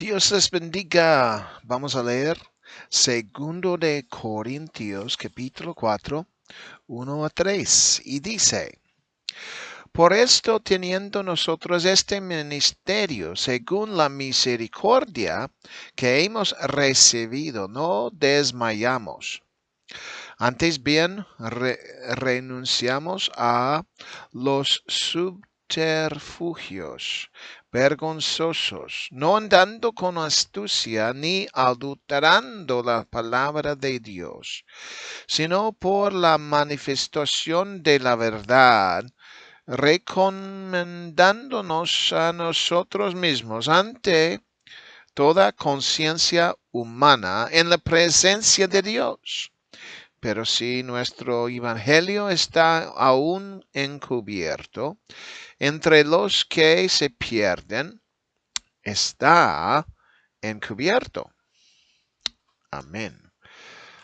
Dios les bendiga. Vamos a leer Segundo de Corintios, capítulo 4, 1 a 3. Y dice, por esto teniendo nosotros este ministerio, según la misericordia que hemos recibido, no desmayamos. Antes bien, renunciamos a los subterfugios vergonzosos, no andando con astucia ni adulterando la palabra de Dios, sino por la manifestación de la verdad, recomendándonos a nosotros mismos ante toda conciencia humana en la presencia de Dios. Pero si nuestro evangelio está aún encubierto, entre los que se pierden, está encubierto. Amén.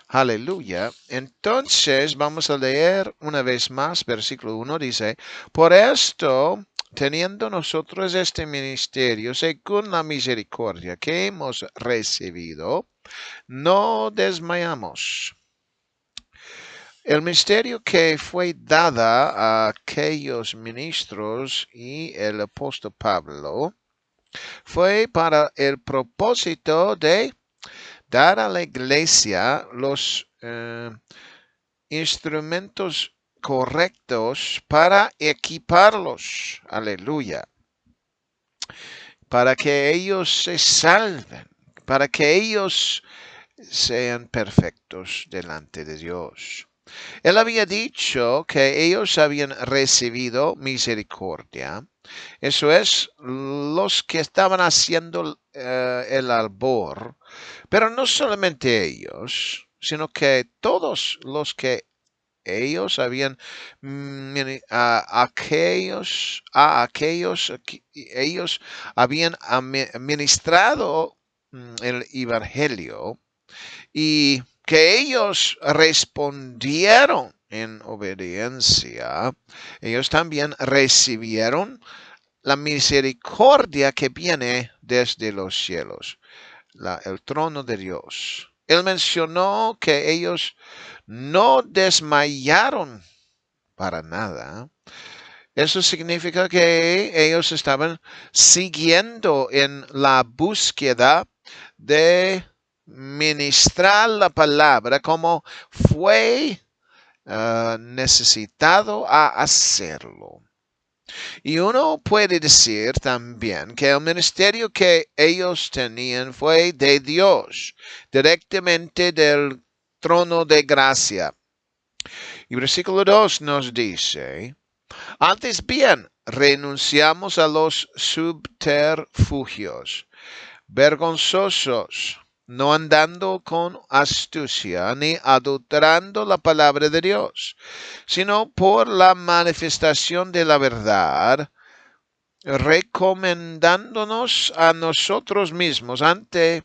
Aleluya. Entonces vamos a leer una vez más, versículo 1 dice, por esto, teniendo nosotros este ministerio, según la misericordia que hemos recibido, no desmayamos. El misterio que fue dada a aquellos ministros y el apóstol Pablo fue para el propósito de dar a la iglesia los instrumentos correctos para equiparlos. Aleluya. Para que ellos se salven, para que ellos sean perfectos delante de Dios. Él había dicho que ellos habían recibido misericordia. Eso es, los que estaban haciendo el albor. Pero no solamente ellos, sino que todos los que ellos habían, ellos habían administrado el evangelio y que ellos respondieron en obediencia, ellos también recibieron la misericordia que viene desde los cielos, el trono de Dios. Él mencionó que ellos no desmayaron para nada. Eso significa que ellos estaban siguiendo en la búsqueda de ministrar la palabra como fue necesitado a hacerlo. Y uno puede decir también que el ministerio que ellos tenían fue de Dios, directamente del trono de gracia. Y versículo 2 nos dice, antes bien, renunciamos a los subterfugios vergonzosos, no andando con astucia ni adulterando la palabra de Dios, sino por la manifestación de la verdad, recomendándonos a nosotros mismos ante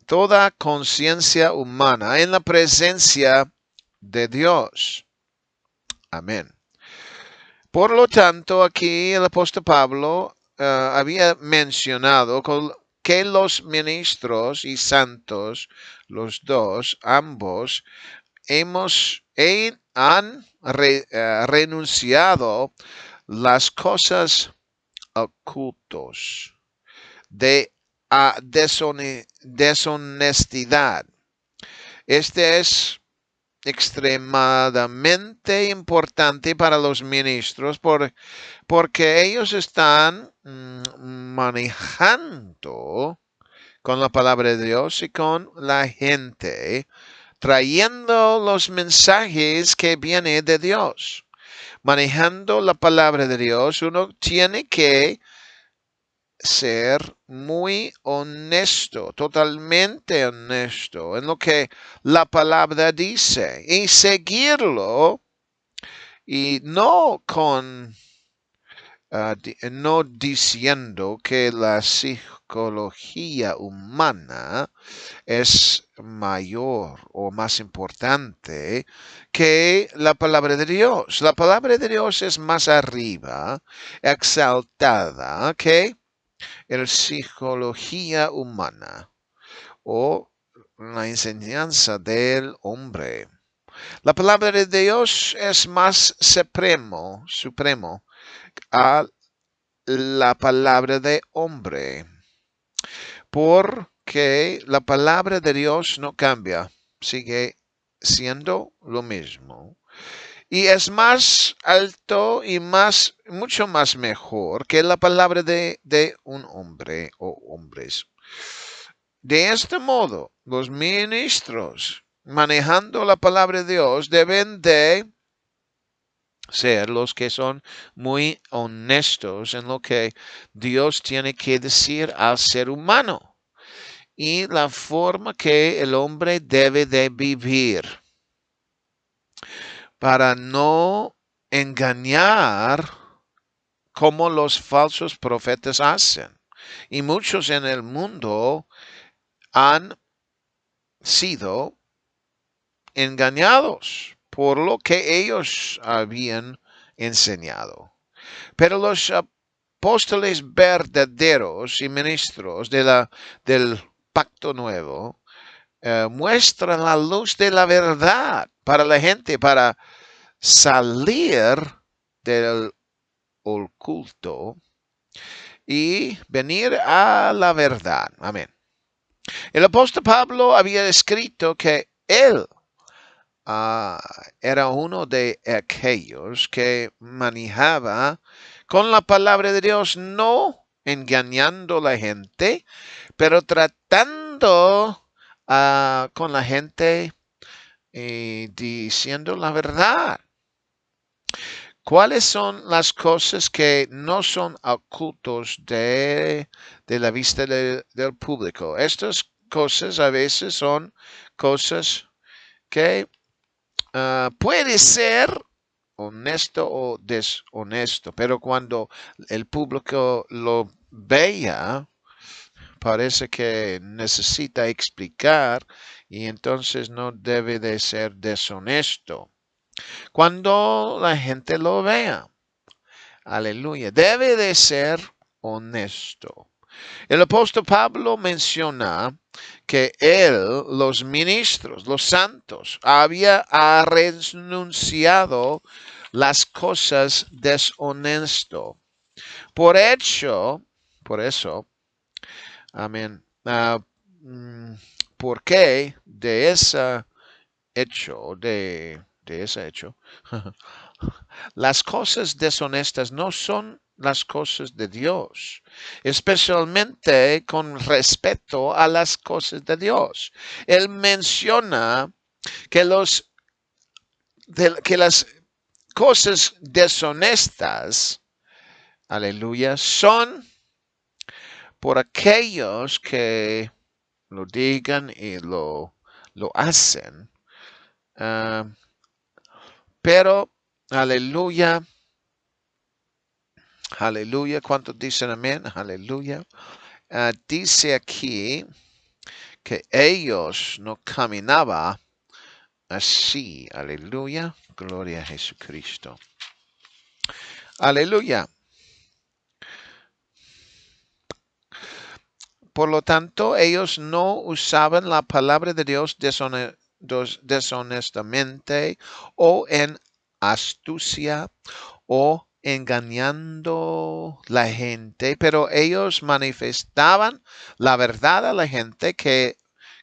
toda conciencia humana en la presencia de Dios. Amén. Por lo tanto, aquí el apóstol Pablo había mencionado que los ministros y santos, los dos, ambos, han renunciado las cosas ocultos de deshonestidad. Este es extremadamente importante para los ministros porque ellos están manejando con la palabra de Dios y con la gente, trayendo los mensajes que vienen de Dios. Manejando la palabra de Dios, uno tiene que ser muy honesto, totalmente honesto en lo que la palabra dice y seguirlo y no no diciendo que la psicología humana es mayor o más importante que la palabra de Dios. La palabra de Dios es más arriba, exaltada que la psicología humana o la enseñanza del hombre. La palabra de Dios es más supremo a la palabra de hombre, porque la palabra de Dios no cambia, sigue siendo lo mismo. Y es más alto y mucho más mejor que la palabra de un hombre o hombres. De este modo, los ministros manejando la palabra de Dios deben de ser los que son muy honestos en lo que Dios tiene que decir al ser humano y la forma que el hombre debe de vivir para no engañar como los falsos profetas hacen. Y muchos en el mundo han sido engañados por lo que ellos habían enseñado. Pero los apóstoles verdaderos y ministros del pacto nuevo muestran la luz de la verdad para la gente, para salir del oculto y venir a la verdad. Amén. El apóstol Pablo había escrito que él era uno de aquellos que manejaba con la palabra de Dios, no engañando a la gente, pero tratando con la gente y diciendo la verdad. ¿Cuáles son las cosas que no son ocultos de la vista del público? Estas cosas a veces son cosas que puede ser honesto o deshonesto, pero cuando el público lo vea, parece que necesita explicar y entonces no debe de ser deshonesto. Cuando la gente lo vea, aleluya, debe de ser honesto. El apóstol Pablo menciona que él, los ministros, los santos, había renunciado las cosas deshonesto. Por eso, amén. ¿Por qué de ese hecho, las cosas deshonestas no son las cosas de Dios, especialmente con respecto a las cosas de Dios? Él menciona que las cosas deshonestas, aleluya, son por aquellos que lo digan y lo hacen. Pero, aleluya, aleluya, ¿cuántos dicen amén? Aleluya. Dice aquí que ellos no caminaban así. Aleluya. Gloria a Jesucristo. Aleluya. Por lo tanto, ellos no usaban la palabra de Dios deshonestamente o en astucia o engañando la gente, pero ellos manifestaban la verdad a la gente que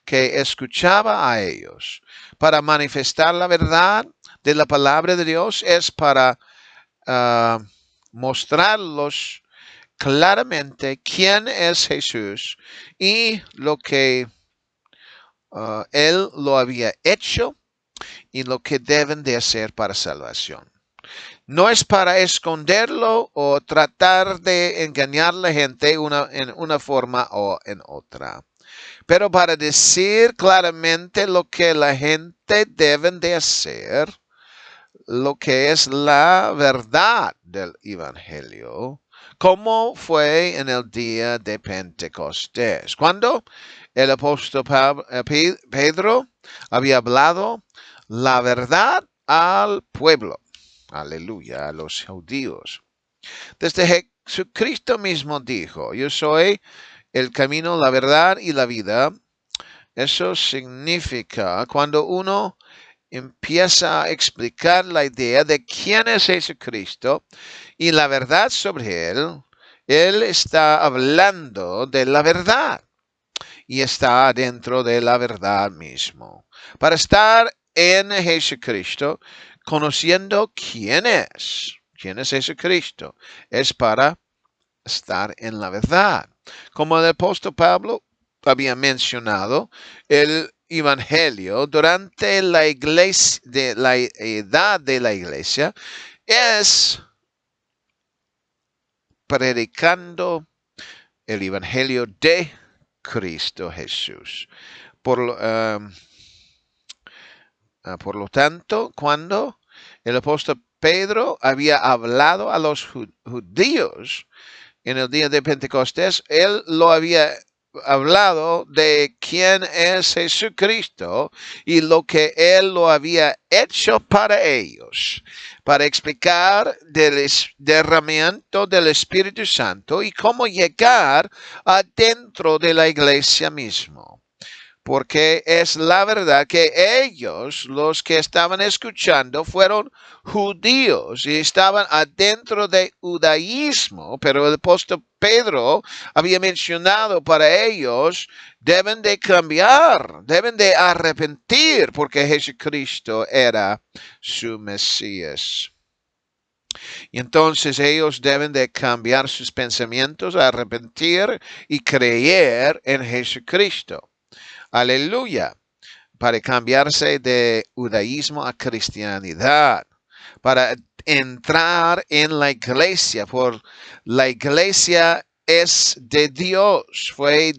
escuchaba a ellos. Para manifestar la verdad de la palabra de Dios es para mostrarlos claramente quién es Jesús y lo que Él lo había hecho y lo que deben de hacer para salvación. No es para esconderlo o tratar de engañar a la gente en una forma o en otra, pero para decir claramente lo que la gente debe de hacer, lo que es la verdad del Evangelio, como fue en el día de Pentecostés, cuando el apóstol Pedro había hablado la verdad al pueblo. Aleluya, a los judíos. Desde Cristo mismo dijo, yo soy el camino, la verdad y la vida. Eso significa cuando uno empieza a explicar la idea de quién es Jesucristo y la verdad sobre él está hablando de la verdad y está dentro de la verdad mismo. Para estar en Jesucristo, conociendo quién es Jesucristo, es para estar en la verdad. Como el apóstol Pablo había mencionado, el evangelio durante la iglesia, de la edad de la iglesia, es predicando el evangelio de Cristo Jesús. Por lo tanto, cuando el apóstol Pedro había hablado a los judíos en el día de Pentecostés, él lo había hablado de quién es Jesucristo y lo que él lo había hecho para ellos, para explicar del derramamiento del Espíritu Santo y cómo llegar adentro de la iglesia mismo. Porque es la verdad que ellos, los que estaban escuchando, fueron judíos y estaban adentro de judaísmo, pero el apóstol Pedro había mencionado para ellos, deben de cambiar, deben de arrepentir, porque Jesucristo era su Mesías. Y entonces ellos deben de cambiar sus pensamientos, arrepentir y creer en Jesucristo. Aleluya. Para cambiarse de judaísmo a cristianidad, para entrar en la iglesia, por la iglesia es de Dios, fue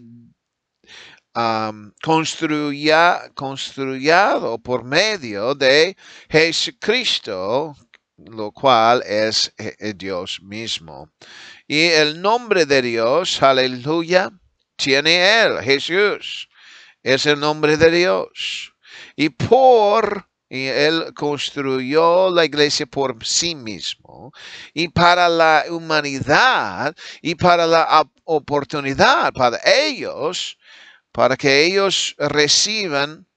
construyado por medio de Jesucristo, lo cual es Dios mismo. Y el nombre de Dios, aleluya, tiene Él, Jesús. Es el nombre de Dios. Y Él construyó la iglesia por sí mismo y para la humanidad y para la oportunidad para ellos, para que ellos reciban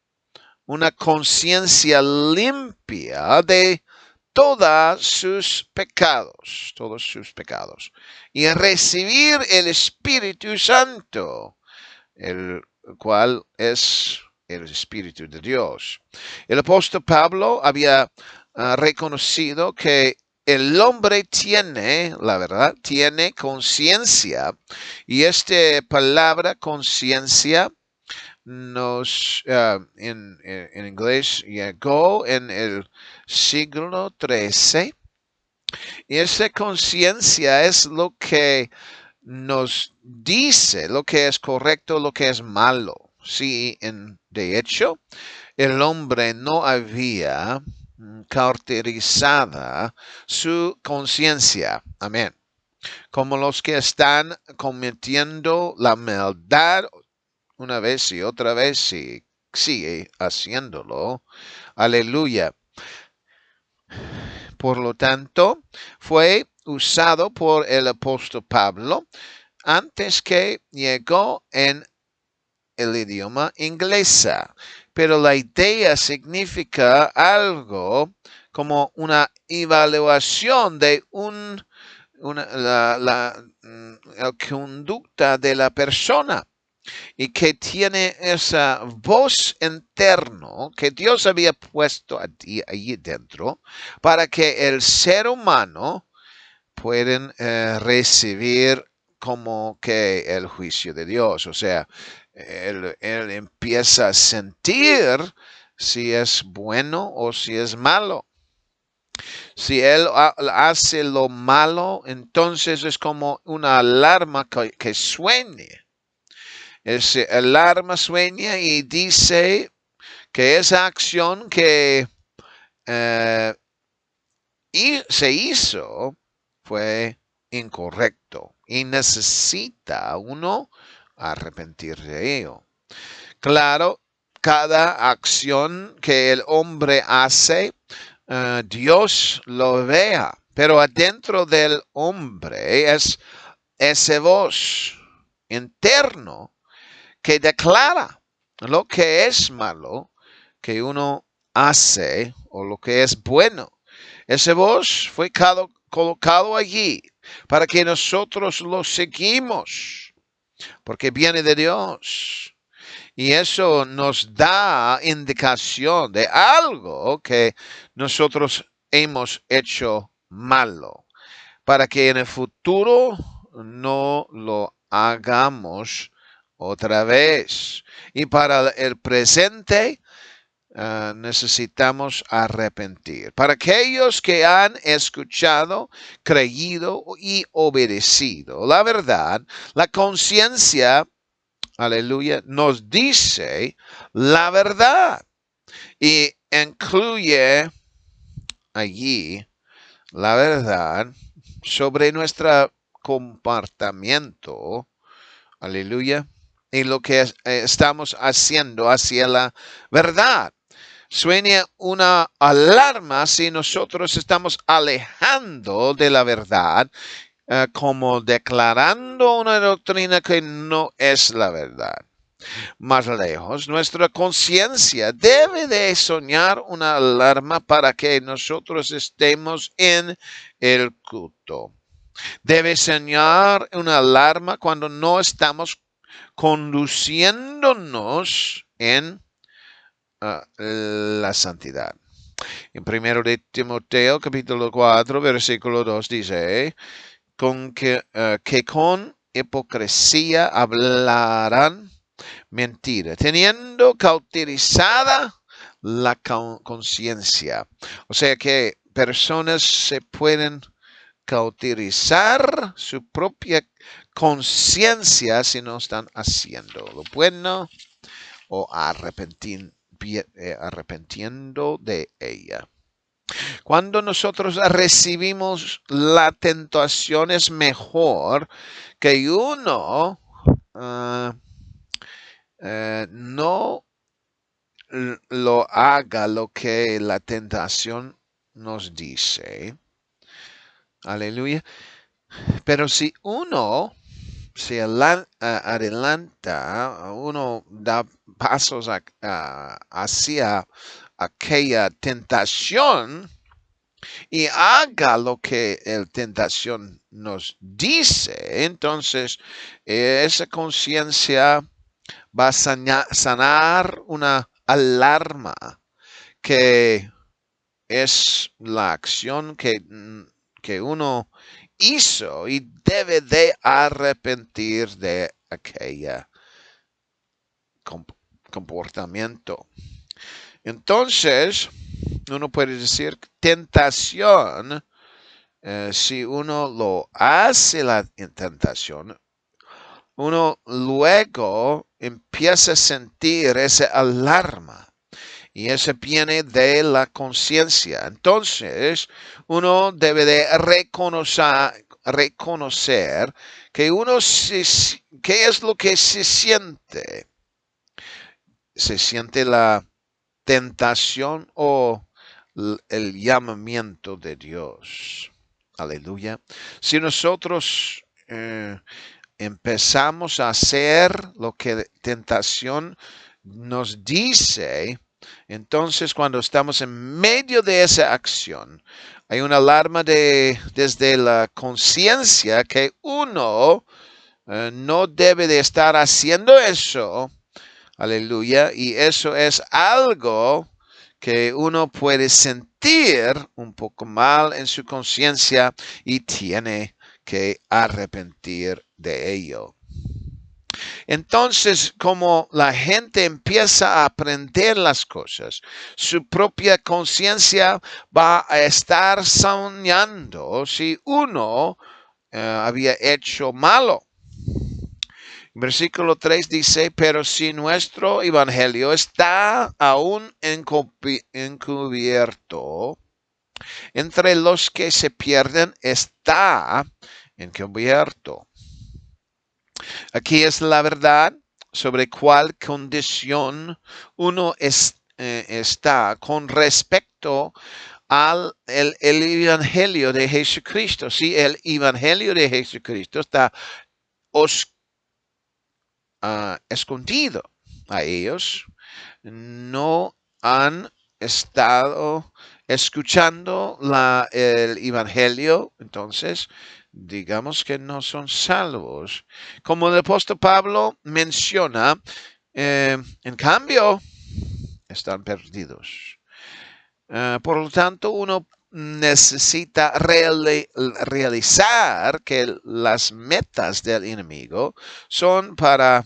una conciencia limpia de todos sus pecados, y recibir el Espíritu Santo, el cual es el Espíritu de Dios. El apóstol Pablo había reconocido que el hombre tiene, la verdad, tiene conciencia, y esta palabra conciencia nos, en inglés, llegó en el siglo XIII, y esa conciencia es lo que nos dice lo que es correcto, lo que es malo. Sí, de hecho, el hombre no había caracterizado su conciencia. Amén. Como los que están cometiendo la maldad una vez y otra vez y sigue haciéndolo. Aleluya. Por lo tanto, fue usado por el apóstol Pablo antes que llegó en el idioma inglesa. Pero la idea significa algo como una evaluación de la conducta de la persona, y que tiene esa voz interna que Dios había puesto allí dentro para que el ser humano pueden recibir como que el juicio de Dios. O sea, él empieza a sentir si es bueno o si es malo. Si él hace lo malo, entonces es como una alarma que suene. Esa alarma sueña y dice que esa acción que se hizo fue incorrecto y necesita uno arrepentir de ello. Claro, cada acción que el hombre hace, Dios lo vea, pero adentro del hombre es esa voz interno que declara lo que es malo que uno hace o lo que es bueno. Esa voz fue colocado allí para que nosotros lo seguimos, porque viene de Dios. Y eso nos da indicación de algo que nosotros hemos hecho malo, para que en el futuro no lo hagamos otra vez. Y para el presente necesitamos arrepentir. Para aquellos que han escuchado, creído y obedecido la verdad, la conciencia, aleluya, nos dice la verdad y incluye allí la verdad sobre nuestro comportamiento, aleluya, y lo que estamos haciendo hacia la verdad. Suena una alarma si nosotros estamos alejando de la verdad, como declarando una doctrina que no es la verdad. Más lejos, nuestra conciencia debe de sonar una alarma para que nosotros estemos en el culto. Debe sonar una alarma cuando no estamos conduciéndonos en la santidad. En 1 de Timoteo, capítulo 4, versículo 2 dice, que con hipocresía hablarán mentira, teniendo cauterizada la conciencia. O sea que personas se pueden cauterizar su propia conciencia si no están haciendo lo bueno o arrepentiendo de ella. Cuando nosotros recibimos la tentación, es mejor que uno no lo haga lo que la tentación nos dice. Aleluya. Pero si uno se adelanta, uno da pasos hacia aquella tentación y haga lo que la tentación nos dice, entonces esa conciencia va a sanar una alarma que es la acción que uno hizo y debe de arrepentir de aquella comportamiento. Entonces, uno puede decir tentación, si uno lo hace la tentación, uno luego empieza a sentir esa alarma y eso viene de la conciencia. Entonces, uno debe de reconocer que qué es lo que se siente. Se siente la tentación o el llamamiento de Dios. Aleluya. Si nosotros empezamos a hacer lo que tentación nos dice, entonces cuando estamos en medio de esa acción, hay una alarma desde la conciencia que uno no debe de estar haciendo eso. Aleluya. Y eso es algo que uno puede sentir un poco mal en su conciencia y tiene que arrepentir de ello. Entonces, como la gente empieza a aprender las cosas, su propia conciencia va a estar soñando si uno había hecho malo. Versículo 3 dice, pero si nuestro evangelio está aún encubierto, entre los que se pierden está encubierto. Aquí es la verdad sobre cuál condición uno está con respecto el evangelio de Jesucristo. Si el evangelio de Jesucristo está escondido a ellos, no han estado escuchando el evangelio, entonces digamos que no son salvos. Como el apóstol Pablo menciona, en cambio, están perdidos. Por lo tanto, uno necesita realizar que las metas del enemigo son para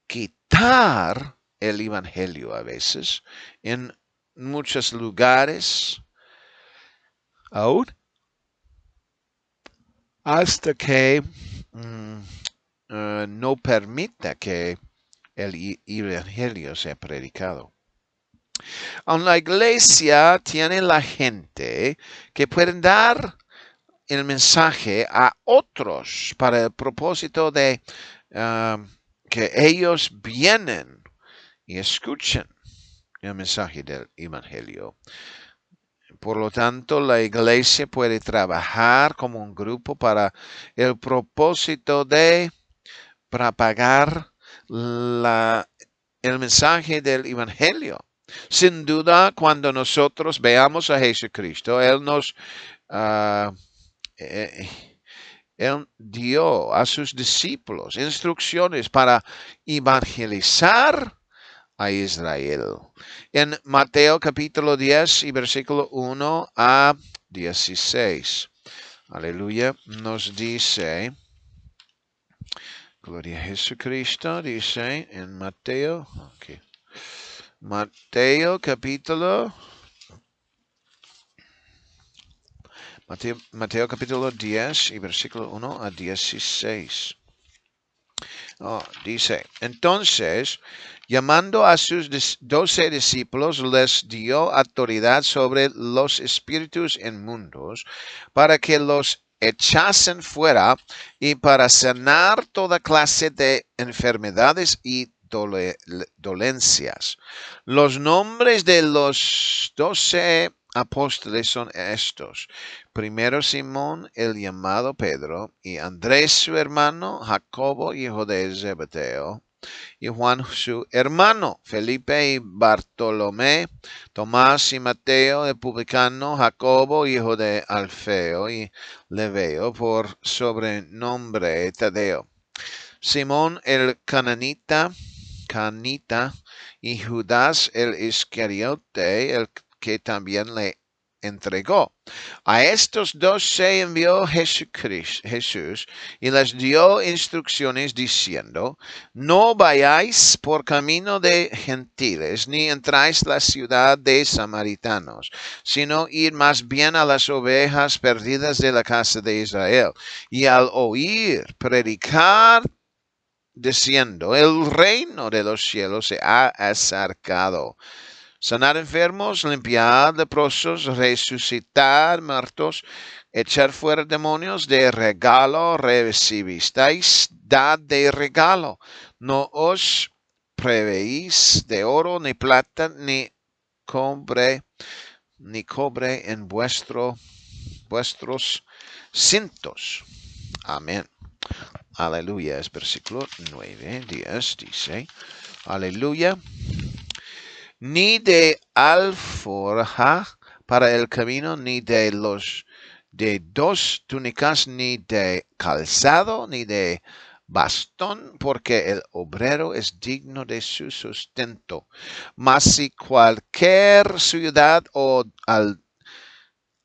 quitar el evangelio a veces en muchos lugares, aún hasta que no permita que el evangelio sea predicado. Aún la iglesia tiene la gente que pueden dar el mensaje a otros para el propósito de que ellos vienen y escuchen el mensaje del evangelio. Por lo tanto, la iglesia puede trabajar como un grupo para el propósito de propagar el mensaje del evangelio. Sin duda, cuando nosotros veamos a Jesucristo, Él nos Él dio a sus discípulos instrucciones para evangelizar a Israel. En Mateo capítulo 10 y versículo 1 a 16. Aleluya. Nos dice, gloria a Jesucristo, dice en Mateo. Okay. Mateo capítulo 10 y versículo 1 a 16. Dice, entonces, llamando a sus 12 discípulos, les dio autoridad sobre los espíritus inmundos para que los echasen fuera y para sanar toda clase de enfermedades y dolencias. Los nombres de los 12 apóstoles son estos. Primero Simón, el llamado Pedro, y Andrés su hermano, Jacobo, hijo de Zebedeo, y Juan su hermano, Felipe y Bartolomé, Tomás y Mateo, el publicano, Jacobo, hijo de Alfeo, y Leveo, por sobrenombre Tadeo, Simón el canita, y Judas el Iscariote, el que también le entregó. A estos dos se envió Jesús y les dio instrucciones diciendo, no vayáis por camino de gentiles, ni entráis la ciudad de samaritanos, sino id más bien a las ovejas perdidas de la casa de Israel. Y al oír predicar, diciendo, el reino de los cielos se ha acercado. Sanar enfermos, limpiar leprosos, resucitar muertos, echar fuera demonios, de regalo recibisteis, dad de regalo. No os prevéis de oro, ni plata, ni cobre en vuestros cintos. Amén. Aleluya. Es versículo 9, 10, dice, aleluya. Ni de alforja para el camino, ni de dos túnicas, ni de calzado, ni de bastón, porque el obrero es digno de su sustento. Mas si cualquier ciudad o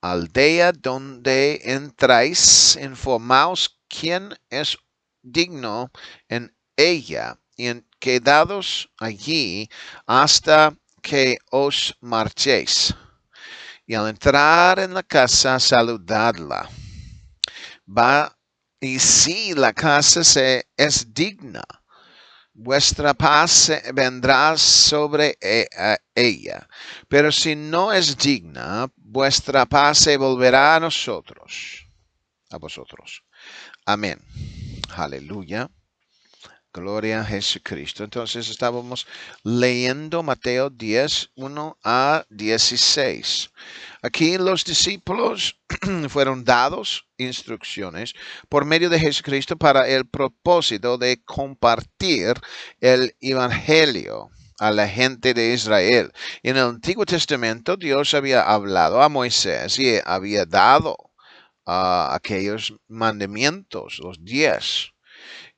aldea donde entráis, informaos quién es digno en ella, y quedados allí hasta que os marchéis. Y al entrar en la casa, saludadla. Y si la casa es digna, vuestra paz vendrá sobre ella. Pero si no es digna, vuestra paz se volverá a vosotros. Amén. Aleluya. Gloria a Jesucristo. Entonces estábamos leyendo Mateo 10, 1 a 16. Aquí los discípulos fueron dados instrucciones por medio de Jesucristo para el propósito de compartir el Evangelio a la gente de Israel. En el Antiguo Testamento Dios había hablado a Moisés y había dado aquellos mandamientos, los 10,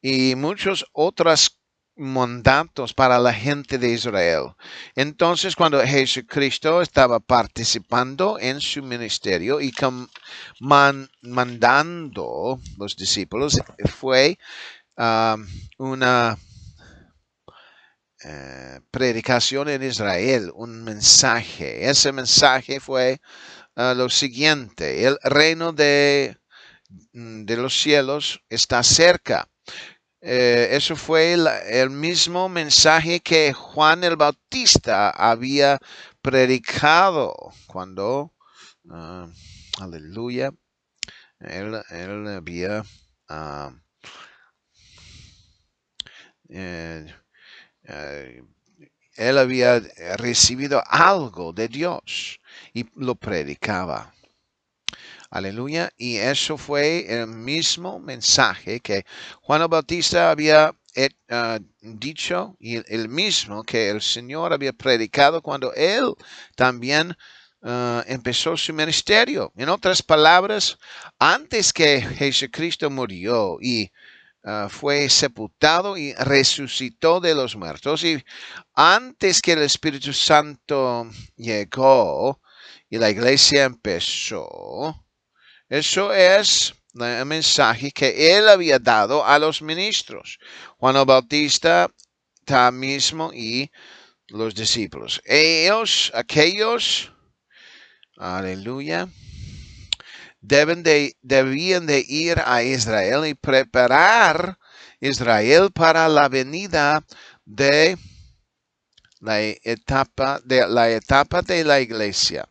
y muchos otros mandatos para la gente de Israel. Entonces, cuando Jesucristo estaba participando en su ministerio y mandando los discípulos, fue una predicación en Israel, un mensaje. Ese mensaje fue lo siguiente: el reino de los cielos está cerca. Eso fue el mismo mensaje que Juan el Bautista había predicado cuando, aleluya, él había él había recibido algo de Dios y lo predicaba. Aleluya. Y eso fue el mismo mensaje que Juan el Bautista había dicho, y el mismo que el Señor había predicado cuando él también empezó su ministerio. En otras palabras, antes que Jesucristo murió y fue sepultado y resucitó de los muertos, y antes que el Espíritu Santo llegó y la iglesia empezó, eso es el mensaje que él había dado a los ministros, Juan el Bautista mismo y los discípulos. Aquellos, aleluya, debían de ir a Israel y preparar Israel para la venida de la etapa de la iglesia.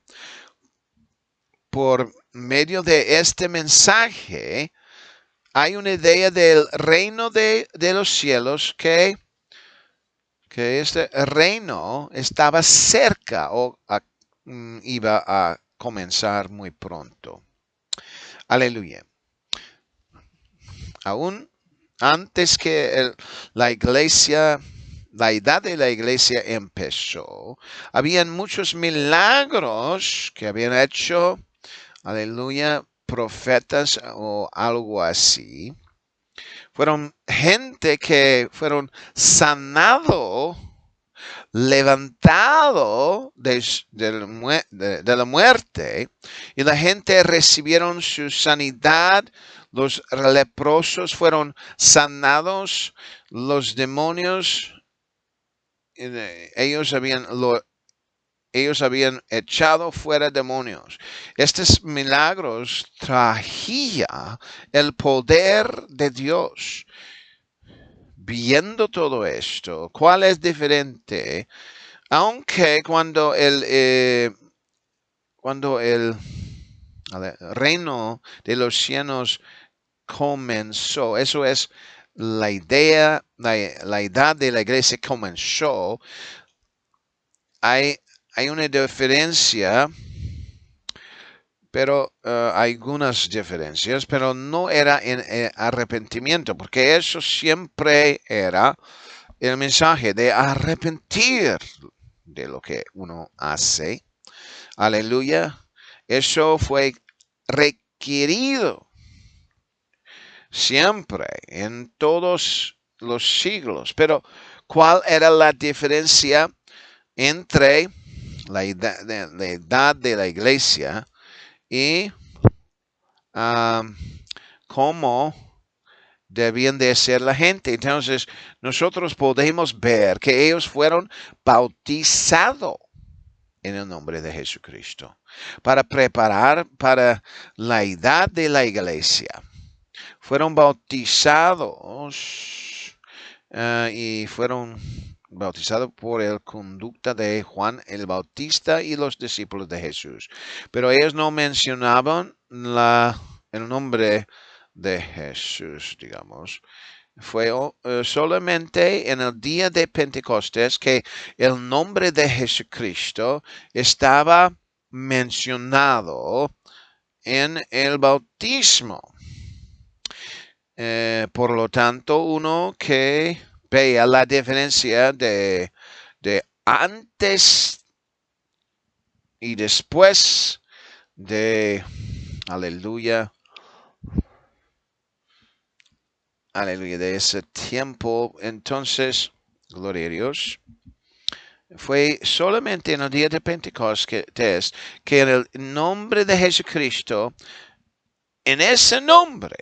Por medio de este mensaje hay una idea del reino de los cielos que este reino estaba cerca o iba a comenzar muy pronto. Aleluya. Aún antes que la edad de la iglesia empezó, habían muchos milagros que habían hecho, aleluya, profetas o algo así. Fueron gente que fueron sanado, levantado de la muerte, y la gente recibieron su sanidad. Los leprosos fueron sanados, los demonios, ellos habían echado fuera demonios. Estos milagros traían el poder de Dios. Viendo todo esto, ¿cuál es diferente? Aunque cuando el reino de los cielos comenzó, eso es la idea, la edad de la iglesia comenzó, hay una diferencia, pero hay algunas diferencias, pero no era en arrepentimiento, porque eso siempre era el mensaje de arrepentir de lo que uno hace. Aleluya. Eso fue requerido siempre, en todos los siglos. Pero, ¿cuál era la diferencia entre la edad de la iglesia y cómo debían de ser la gente? Entonces, nosotros podemos ver que ellos fueron bautizados en el nombre de Jesucristo para preparar para la edad de la iglesia. Fueron bautizados y fueron bautizados por la conducta de Juan el Bautista y los discípulos de Jesús. Pero ellos no mencionaban el nombre de Jesús, digamos. Fue solamente en el día de Pentecostés que el nombre de Jesucristo estaba mencionado en el bautismo. Por lo tanto, uno que vea la diferencia de antes y después de, aleluya, de ese tiempo, entonces, gloria a Dios, fue solamente en el día de Pentecostés que en el nombre de Jesucristo, en ese nombre,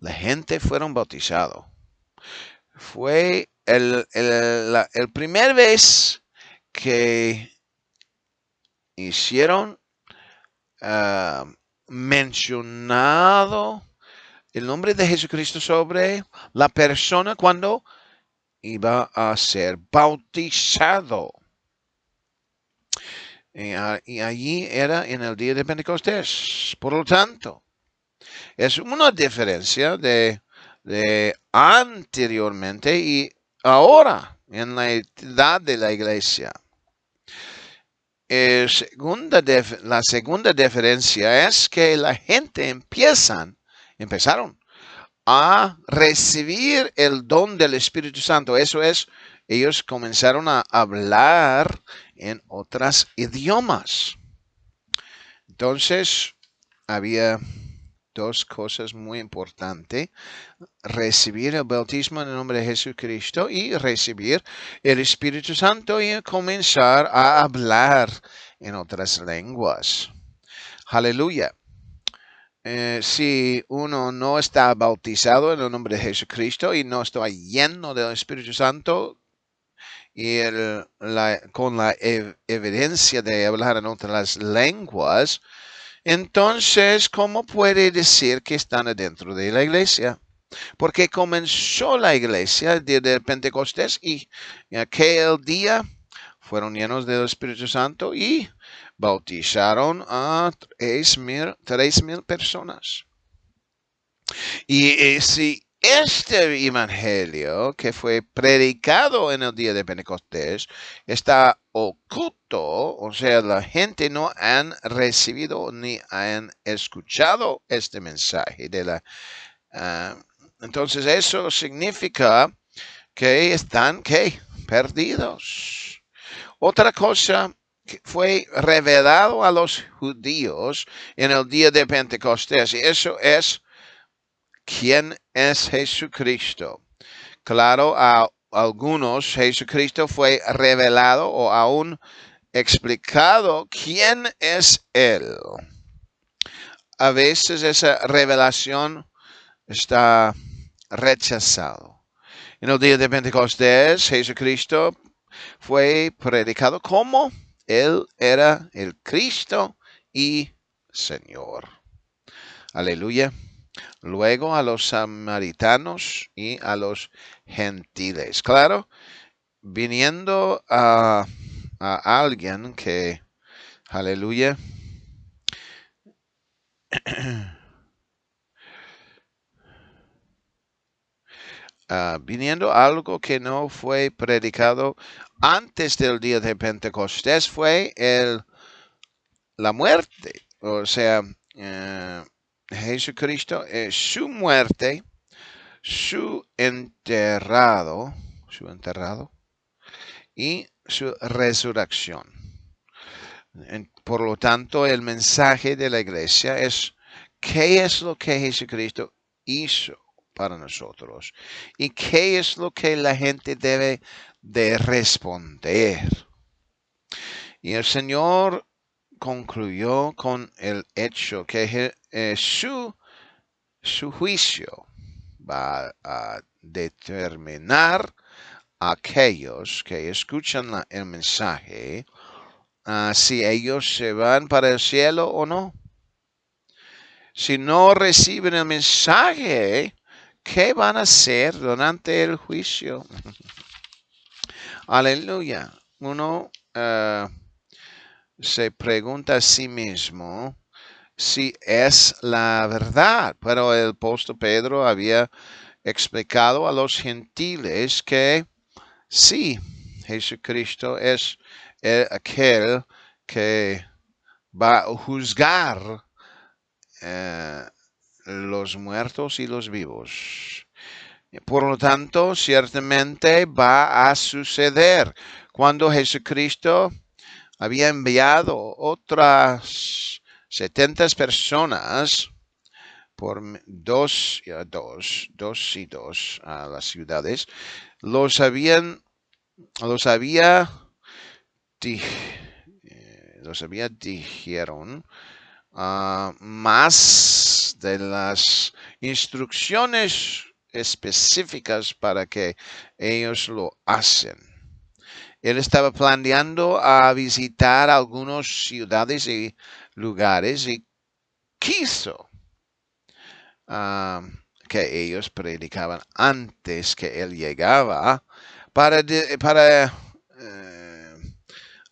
la gente fueron bautizados. Fue el primer vez que hicieron mencionado el nombre de Jesucristo sobre la persona cuando iba a ser bautizado. Y allí era en el día de Pentecostés. Por lo tanto, es una diferencia de anteriormente y ahora en la edad de la iglesia. La segunda diferencia es que la gente empezaron a recibir el don del Espíritu Santo. Eso es, ellos comenzaron a hablar en otros idiomas. Entonces, había dos cosas muy importantes: recibir el bautismo en el nombre de Jesucristo y recibir el Espíritu Santo y comenzar a hablar en otras lenguas. Aleluya. Si uno no está bautizado en el nombre de Jesucristo y no está lleno del Espíritu Santo y con la evidencia de hablar en otras lenguas, entonces, ¿cómo puede decir que están dentro de la iglesia? Porque comenzó la iglesia el día de Pentecostés y aquel día fueron llenos del Espíritu Santo y bautizaron a 3,000 personas. Y si este evangelio que fue predicado en el día de Pentecostés está oculto, o sea, la gente no han recibido ni han escuchado este mensaje entonces eso significa que están perdidos. Otra cosa que fue revelado a los judíos en el día de Pentecostés, y eso es quién es Jesucristo. Claro, a algunos Jesucristo fue revelado o aún explicado quién es Él. A veces esa revelación está rechazado. En el día de Pentecostés, Jesucristo fue predicado como Él era el Cristo y Señor. Aleluya. Luego a los samaritanos y a los gentiles. Claro, viniendo a alguien que, aleluya, viniendo algo que no fue predicado antes del día de Pentecostés fue la muerte. O sea, Jesucristo, su muerte, su enterrado y su resurrección. Por lo tanto, el mensaje de la iglesia es qué es lo que Jesucristo hizo para nosotros y qué es lo que la gente debe de responder. Y el Señor concluyó con el hecho que su juicio va a determinar a aquellos que escuchan el mensaje si ellos se van para el cielo o no. Si no reciben el mensaje, ¿qué van a hacer durante el juicio? Aleluya. Uno se pregunta a sí mismo si es la verdad. Pero el apóstol Pedro había explicado a los gentiles que sí, Jesucristo es aquel que va a juzgar los muertos y los vivos. Por lo tanto, ciertamente va a suceder cuando Jesucristo había enviado otras 70 personas por dos y dos a las ciudades. Los dijeron más de las instrucciones específicas para que ellos lo hacen. Él estaba planeando a visitar algunas ciudades y lugares y quiso que ellos predicaban antes que él llegaba para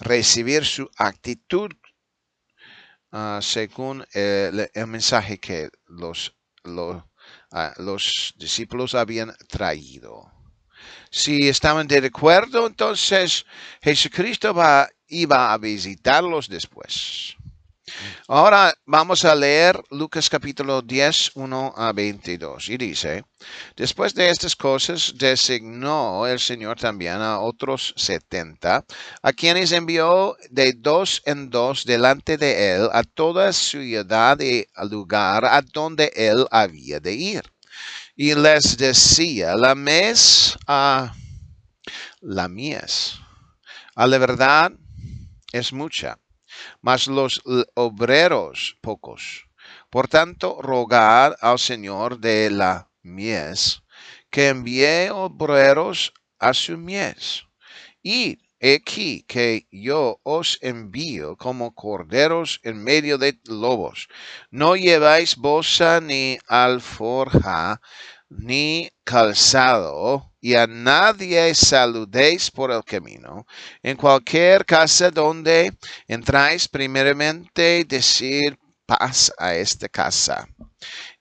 recibir su actitud según el mensaje que los discípulos habían traído. Si estaban de acuerdo, entonces Jesucristo iba a visitarlos después. Ahora vamos a leer Lucas capítulo 10, 1 a 22. Y dice, después de estas cosas designó el Señor también a otros 70, a quienes envió de dos en dos delante de él a toda ciudad y lugar a donde él había de ir. Y les decía, la mies, a la verdad es mucha, mas los obreros pocos. Por tanto, rogad al Señor de la mies que envíe obreros a su mies. Y aquí que yo os envío como corderos en medio de lobos. No lleváis bolsa ni alforja ni calzado, y a nadie saludéis por el camino. En cualquier casa donde entráis, primeramente decir paz a esta casa.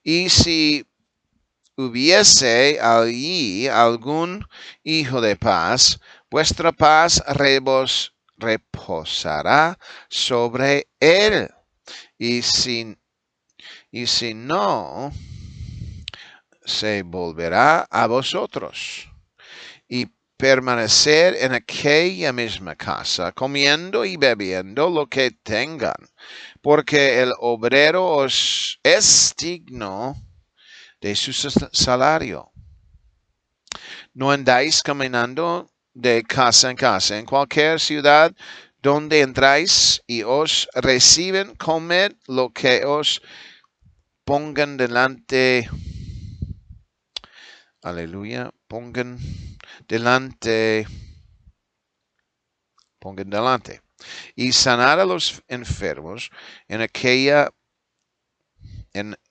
Y si hubiese allí algún hijo de paz, vuestra paz reposará sobre él. Y si no, se volverá a vosotros. Y permanecer en aquella misma casa, comiendo y bebiendo lo que tengan, porque el obrero os es digno de su salario. No andáis caminando de casa en casa. En cualquier ciudad donde entráis y os reciben, comed lo que os pongan delante. Aleluya. Pongan delante. Y sanar a los enfermos en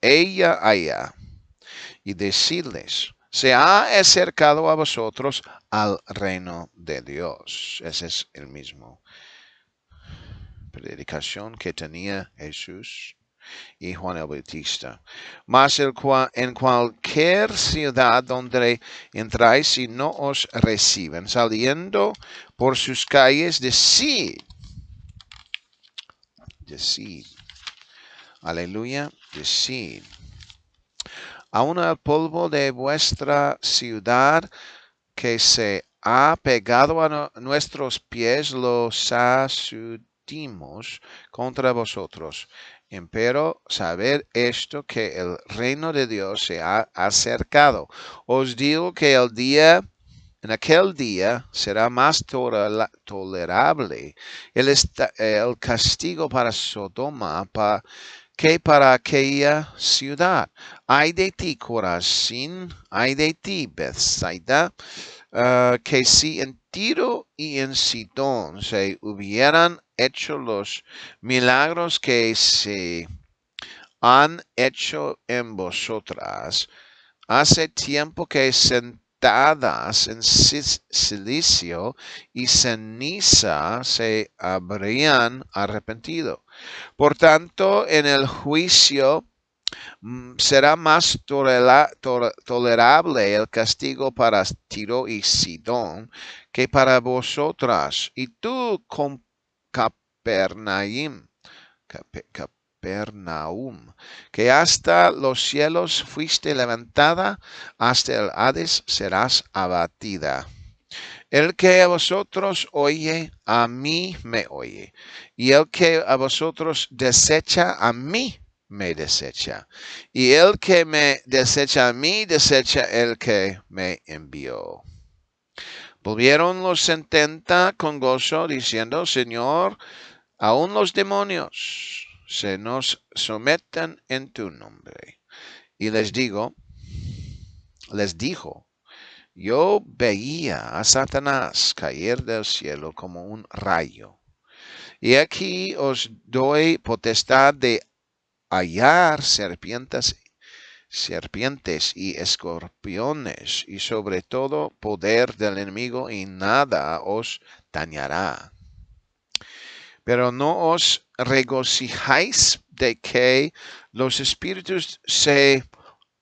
ella allá. Y decirles, se ha acercado a vosotros al reino de Dios. Ese es el mismo predicación que tenía Jesús y Juan el Bautista. Mas en cualquier ciudad donde entráis y no os reciben, saliendo por sus calles, decid. Aleluya, decid. Aún el polvo de vuestra ciudad que se ha pegado a nuestros pies lo sacudimos contra vosotros. Empero sabed esto, que el reino de Dios se ha acercado. Os digo que en aquel día será más tolerable el castigo para Sodoma que para aquella ciudad. Ay de ti, Corazín, ay de ti, Bethsaida, que si en Tiro y en Sidón se hubieran hecho los milagros que se han hecho en vosotras, hace tiempo que sentadas en silicio y ceniza se habrían arrepentido. Por tanto, en el juicio será más tolerable el castigo para Tiro y Sidón que para vosotras. Y tú, con Capernaum, Capernaum, que hasta los cielos fuiste levantada, hasta el Hades serás abatida. El que a vosotros oye, a mí me oye. Y el que a vosotros desecha, a mí me desecha. Y el que me desecha a mí, desecha el que me envió. Volvieron los 70 con gozo, diciendo, Señor, aun los demonios se nos someten en tu nombre. Y les dijo, yo veía a Satanás caer del cielo como un rayo. Y aquí os doy potestad de hallar serpientes y escorpiones, y sobre todo poder del enemigo, y nada os dañará. Pero no os regocijáis de que los espíritus se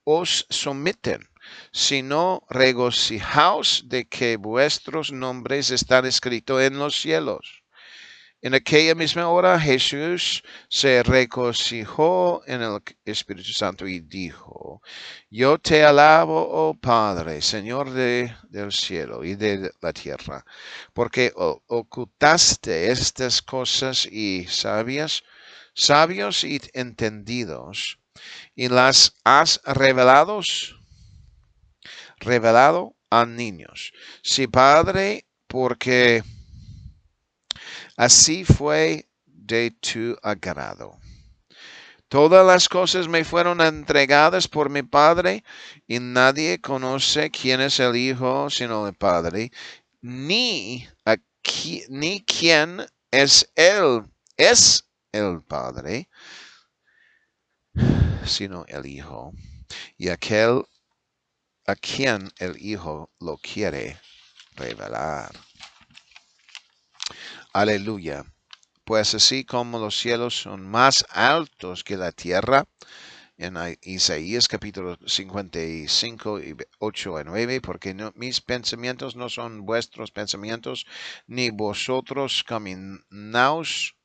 os someten, sino regocijaos de que vuestros nombres están escritos en los cielos. En aquella misma hora Jesús se regocijó en el Espíritu Santo y dijo, yo te alabo, oh Padre, Señor del cielo y de la tierra, porque ocultaste estas cosas y sabios y entendidos, y las has revelado a niños. Sí, Padre, porque así fue de tu agrado. Todas las cosas me fueron entregadas por mi Padre, y nadie conoce quién es el Hijo sino el Padre, ni quién es el Padre, sino el Hijo, y aquel a quien el Hijo lo quiere revelar. Aleluya. Pues así como los cielos son más altos que la tierra, en Isaías capítulo 55, 8 a 9, porque mis pensamientos no son vuestros pensamientos, ni vosotros caminaos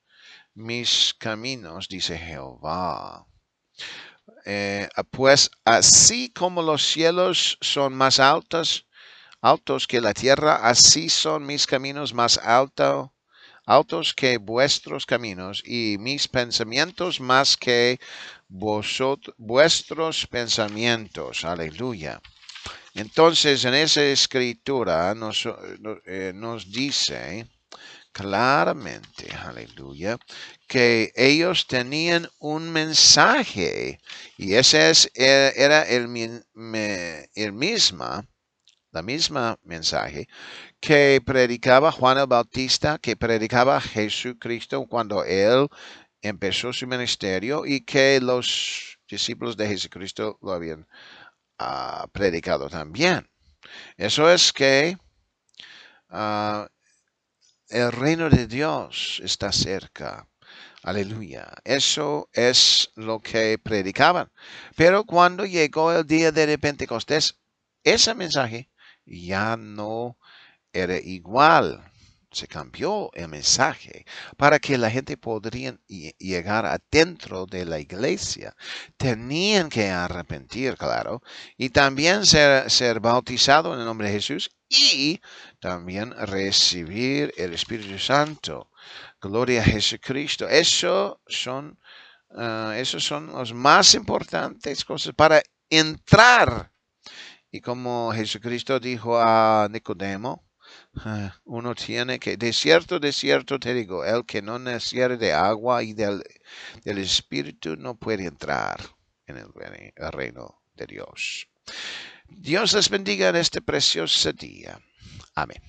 mis caminos, dice Jehová. Pues así como los cielos son más altos que la tierra, así son mis caminos más altos que vuestros caminos, y mis pensamientos más que vuestros pensamientos. Aleluya. Entonces, en esa escritura nos dice claramente, aleluya, que ellos tenían un mensaje, y ese era la misma mensaje que predicaba Juan el Bautista, que predicaba Jesucristo cuando él empezó su ministerio, y que los discípulos de Jesucristo lo habían predicado también. Eso es que el reino de Dios está cerca. Aleluya. Eso es lo que predicaban. Pero cuando llegó el día de Pentecostés, ese mensaje ya no era igual. Se cambió el mensaje para que la gente podría llegar adentro de la iglesia. Tenían que arrepentir, claro, y también ser bautizado en el nombre de Jesús, y también recibir el Espíritu Santo. Gloria a Jesucristo. Esos son las más importantes cosas para entrar. Y como Jesucristo dijo a Nicodemo, uno tiene que, de cierto te digo, el que no naciere de agua y del Espíritu no puede entrar en el reino de Dios. Dios les bendiga en este precioso día. Amén.